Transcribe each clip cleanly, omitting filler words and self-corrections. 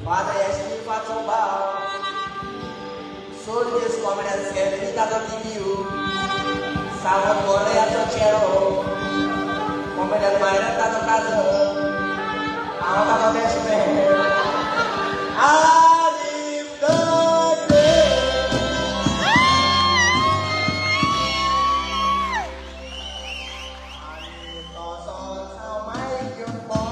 Father Yashmi Facoba, soldiers comedians Kevin Tato Tibiu, Salmon Bole atau Chero, komedian mainan Tato Kazo, Tato Tato Despe, Alif Dode. Alif Toson Samai Jumbo.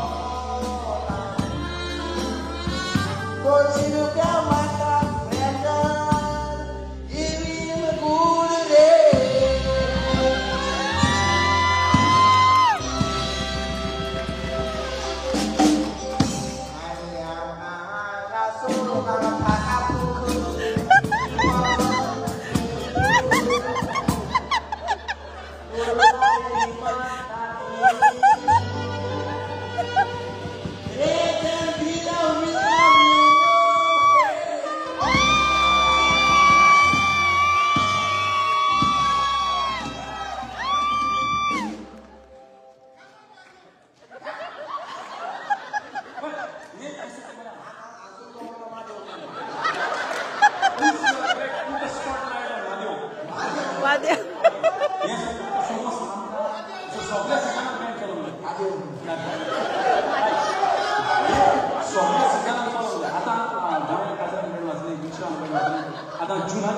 Hidupnya mata beredar, ini menggulir. Hanya rasul dalam hatiku. Waduh. आता जुना